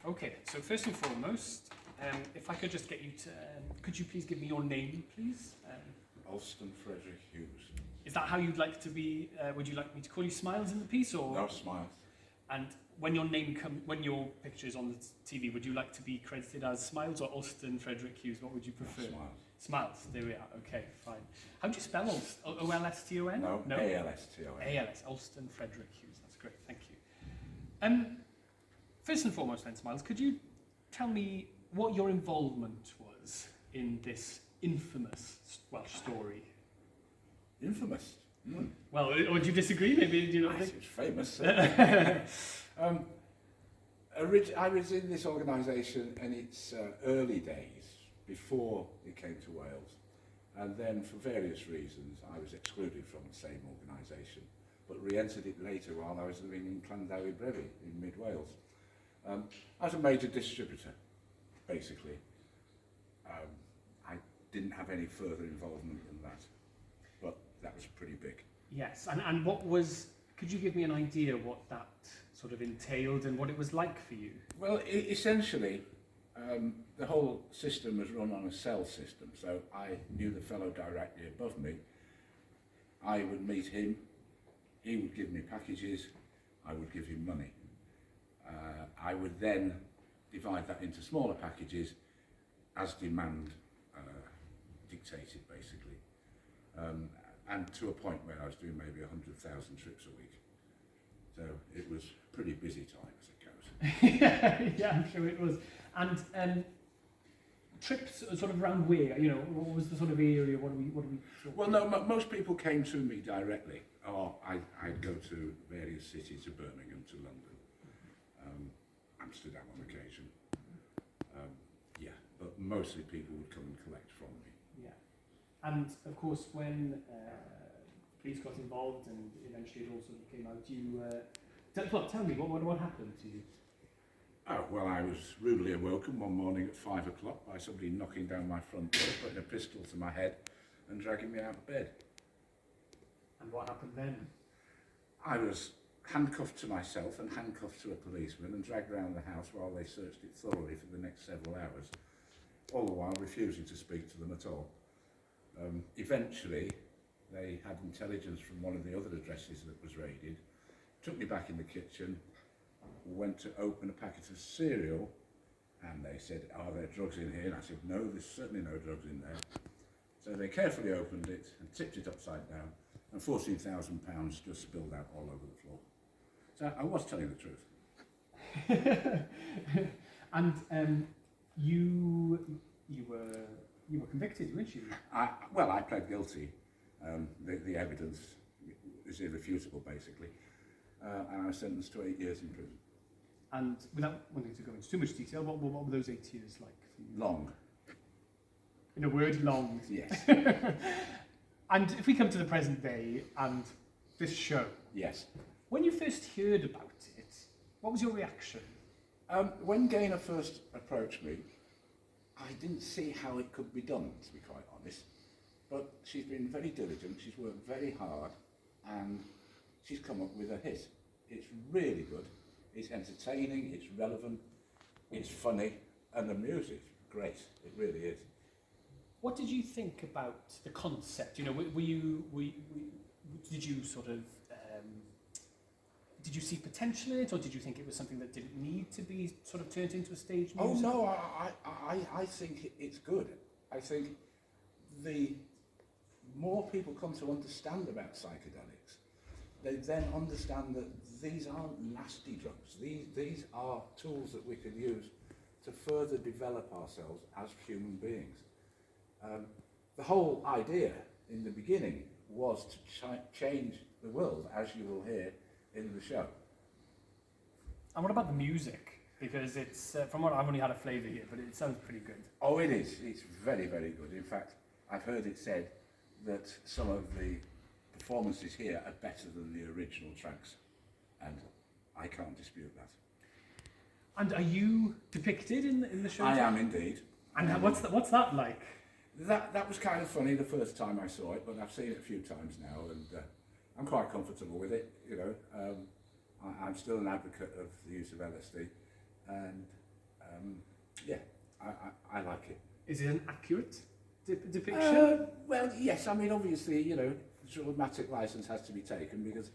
Okay, so first and foremost, if I could just get you to, could you please give me your name, please? Alston Frederick Hughes. Is that how you'd like to be? Would you like me to call you Smiles in the piece, or? No, Smiles. And when your name when your picture is on the TV, would you like to be credited as Smiles or Alston Frederick Hughes? What would you prefer? No, Smiles. Smiles. There we are. Okay, fine. How do you spell Alston? O-L-S-T-O-N? No, A-L-S-T-O-N. A-L-S. Alston Frederick Hughes. That's great. Thank you. First and foremost, then, Smiles, could you tell me what your involvement was in this infamous Welsh story? Infamous. Mm. Well, would you disagree? Maybe do you not think? It's famous. I was in this organisation in its early days, before it came to Wales, and then for various reasons I was excluded from the same organisation, but re-entered it later while I was living in Llandough Brefi in mid Wales. I was a major distributor, basically. I didn't have any further involvement than that, but that was pretty big. Yes, and what was, could you give me an idea what that sort of entailed and what it was like for you? Well, essentially, the whole system was run on a cell system, so I knew the fellow directly above me. I would meet him, he would give me packages, I would give him money. I would then divide that into smaller packages as demand dictated, basically. And to a point where I was doing maybe 100,000 trips a week. So it was pretty busy time as it goes. Yeah, I'm sure it was. And trips sort of around where? You know, what was the sort of area? What do we? Well, no, most people came to me directly, or I'd go to various cities, to Birmingham, to London, Amsterdam on occasion. Yeah, but mostly people would come and collect from me. Yeah, and of course when police got involved and eventually it all sort of came out, tell me what happened to you? Oh, well, I was rudely awoken one morning at 5 o'clock by somebody knocking down my front door, putting a pistol to my head and dragging me out of bed. And what happened then? I was handcuffed to myself and handcuffed to a policeman and dragged around the house while they searched it thoroughly for the next several hours, all the while refusing to speak to them at all. Eventually, they had intelligence from one of the other addresses that was raided, took me back in the kitchen, went to open a packet of cereal, and they said, "Are there drugs in here?" And I said, "No, there's certainly no drugs in there." So they carefully opened it and tipped it upside down, and £14,000 just spilled out all over the floor. So I was telling the truth. And you were convicted, weren't you? I pled guilty. The evidence is irrefutable, basically. And I was sentenced to 8 years in prison. And without wanting to go into too much detail, what were those 8 years like for you? Long. In a word, long. Yes. And if we come to the present day and this show. Yes. When you first heard about it, what was your reaction? When Gaynor first approached me, I didn't see how it could be done, to be quite honest. But she's been very diligent, she's worked very hard, and she's come up with a hit. It's really good, it's entertaining, it's relevant, it's funny, and the music's great, it really is. What did you think about the concept? You know, did you sort of, did you see potential in it, or did you think it was something that didn't need to be sort of turned into a stage musical? Oh no, I think it's good. I think the more people come to understand about psychedelics, they then understand that these aren't nasty drugs. These are tools that we can use to further develop ourselves as human beings. The whole idea in the beginning was to change the world, as you will hear in the show. And what about the music? Because it's, from what I've only had a flavour here, but it sounds pretty good. Oh, it is. It's very, very good. In fact, I've heard it said that some of the performances here are better than the original tracks, and I can't dispute that. And are you depicted in the show? I am indeed. And what's that like? That was kind of funny the first time I saw it, but I've seen it a few times now, and I'm quite comfortable with it. You know, I'm still an advocate of the use of LSD, and yeah, I like it. Is it an accurate depiction? Well, yes, I mean, obviously, you know, dramatic license has to be taken because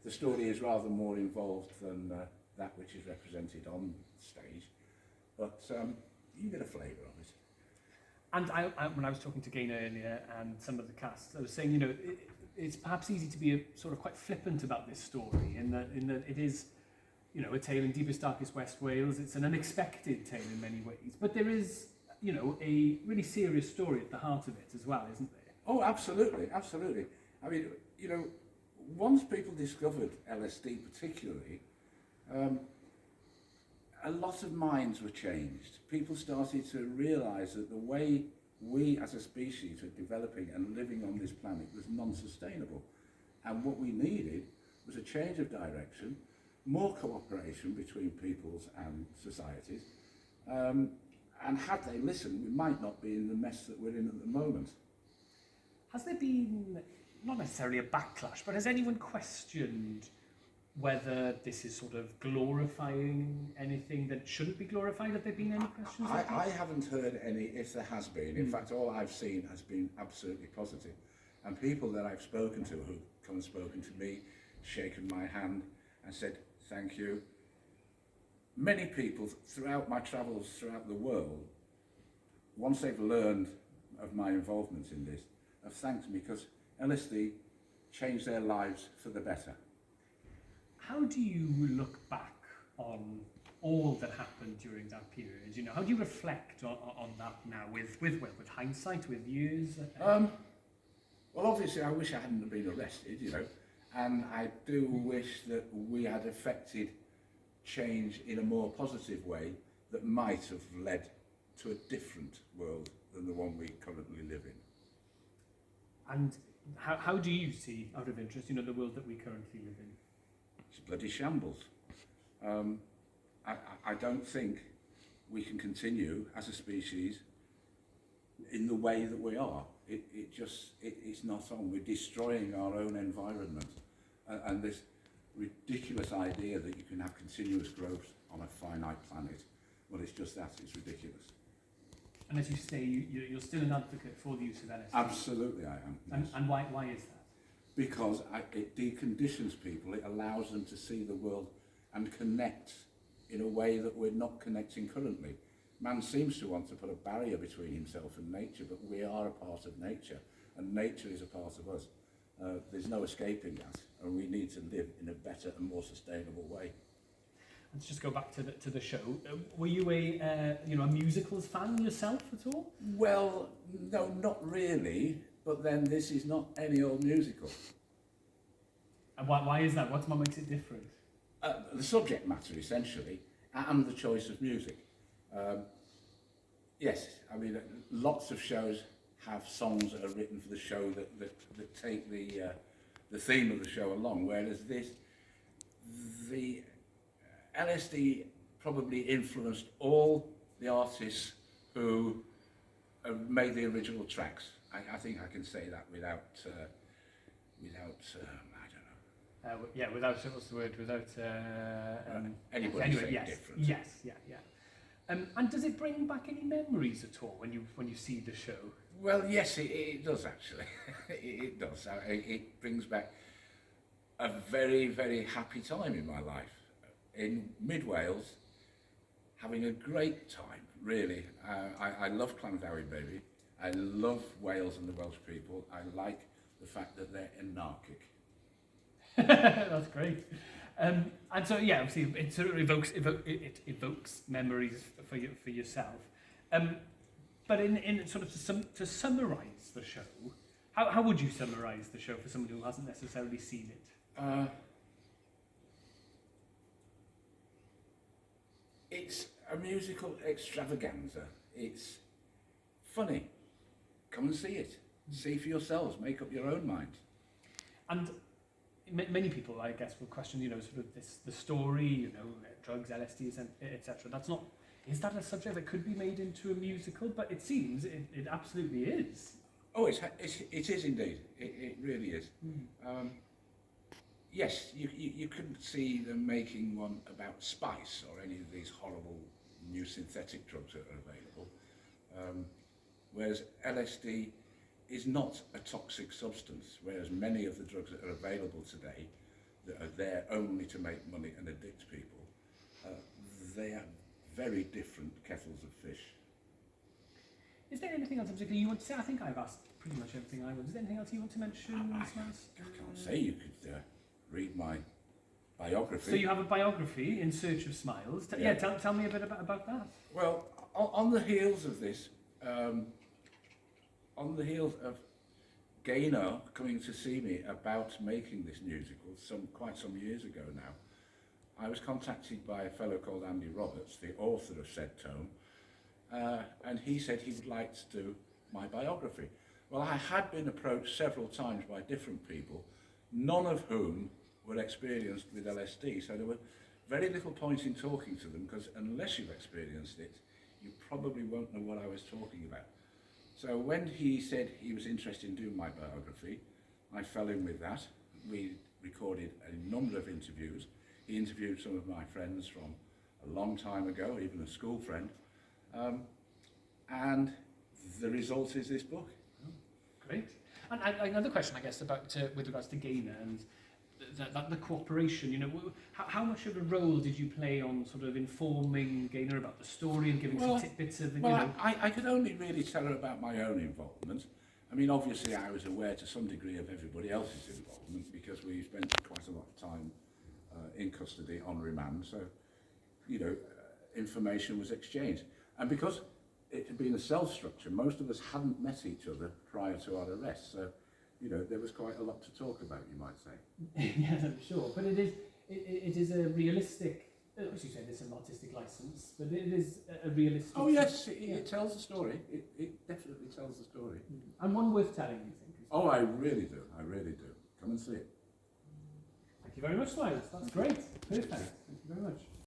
the story is rather more involved than that which is represented on stage. But you get a flavour of it. And when I was talking to Gaynor earlier and some of the cast, I was saying, you know, it's perhaps easy to be sort of quite flippant about this story in that it is, you know, a tale in deepest, darkest West Wales. It's an unexpected tale in many ways, but there is, you know, a really serious story at the heart of it as well, isn't there? Oh, absolutely, absolutely. I mean, you know, once people discovered LSD particularly, a lot of minds were changed. People started to realise that the way we as a species are developing and living on this planet was non-sustainable. And what we needed was a change of direction, more cooperation between peoples and societies. And had they listened, we might not be in the mess that we're in at the moment. Has there been, not necessarily a backlash, but has anyone questioned whether this is sort of glorifying anything that shouldn't be glorified? Have there been any questions? I haven't heard any, if there has been. In fact, all I've seen has been absolutely positive. And people that I've spoken to who've come and spoken to me, shaken my hand and said, thank you. Many people throughout my travels throughout the world, once they've learned of my involvement in this, have thanked me because LSD changed their lives for the better. How do you look back on all that happened during that period? You know, how do you reflect on that now with hindsight, with years? Well, obviously, I wish I hadn't have been arrested, you know, and I do wish that we had affected change in a more positive way that might have led to a different world than the one we currently live in. And how do you see, out of interest, you know, the world that we currently live in? It's a bloody shambles. I don't think we can continue as a species in the way that we are. It's not on. We're destroying our own environment. And this ridiculous idea that you can have continuous growth on a finite planet, well, it's just that. It's ridiculous. And as you say, you're still an advocate for the use of LSD. Absolutely, I am. Yes. And why is that? Because it deconditions people. It allows them to see the world and connect in a way that we're not connecting currently. Man seems to want to put a barrier between himself and nature, but we are a part of nature, and nature is a part of us. There's no escaping that, and we need to live in a better and more sustainable way. Let's just go back to the show. Were you a musicals fan yourself at all? Well, no, not really. But then this is not any old musical. And why is that? What makes it different? The subject matter, essentially, and the choice of music. Yes, I mean, lots of shows have songs that are written for the show that take the theme of the show along, whereas the LSD probably influenced all the artists who have made the original tracks. I think I can say that without I don't know. Without, what's the word? Without anybody anyway, saying yes, different. Yes, yeah. And does it bring back any memories at all when you see the show? Well, yes, it does actually. it does. It brings back a very, very happy time in my life. In mid-Wales, having a great time, really. I love Llandough Baby. I love Wales and the Welsh people. I like the fact that they're anarchic. That's great. And so, yeah, obviously, it sort of evokes memories for yourself. But in sort of to summarise the show, how would you summarise the show for somebody who hasn't necessarily seen it? It's a musical extravaganza. It's funny. Come and see it. See for yourselves. Make up your own mind. And many people, I guess, will question, sort of the story, drugs, LSD, etc. That's not. Is that a subject that could be made into a musical? But it seems it absolutely is. Oh, it is indeed. It really is. Yes, you couldn't see them making one about spice or any of these horrible new synthetic drugs that are available, whereas LSD is not a toxic substance, whereas many of the drugs that are available today that are there only to make money and addict people, they are very different kettles of fish. Is there anything else in particular you want to say? I think I've asked pretty much everything I want. Is there anything else you want to mention? I can't say. You could read my biography. So you have a biography, In Search of Smiles. Tell me a bit about that. Well, on the heels of this, on the heels of Gaynor coming to see me about making this musical quite some years ago now, I was contacted by a fellow called Andy Roberts, the author of said tome, and he said he would like to do my biography. Well, I had been approached several times by different people, none of whom were experienced with LSD, so there were very little point in talking to them, because unless you've experienced it, you probably won't know what I was talking about. So when he said he was interested in doing my biography, I fell in with that. We recorded a number of interviews. He interviewed some of my friends from a long time ago, even a school friend, and the result is this book. Oh, great. And another question, I guess, about with regards to Gaynor and the cooperation. You know, how much of a role did you play on sort of informing Gaynor about the story and giving some tidbits of? I could only really tell her about my own involvement. I mean, obviously, I was aware to some degree of everybody else's involvement because we spent quite a lot of time in custody on remand. So, you know, information was exchanged, and because it had been a cell structure, most of us hadn't met each other prior to our arrest. So, you know, there was quite a lot to talk about, you might say. Yes, I'm sure. But it is a realistic, as you said, it's an artistic license, but it is a realistic... Oh yes, it tells the story. It definitely tells the story. And one worth telling, you think? Oh, I really do. I really do. Come and see it. Thank you very much, Smiles. That's great. Perfect. Thank you very much.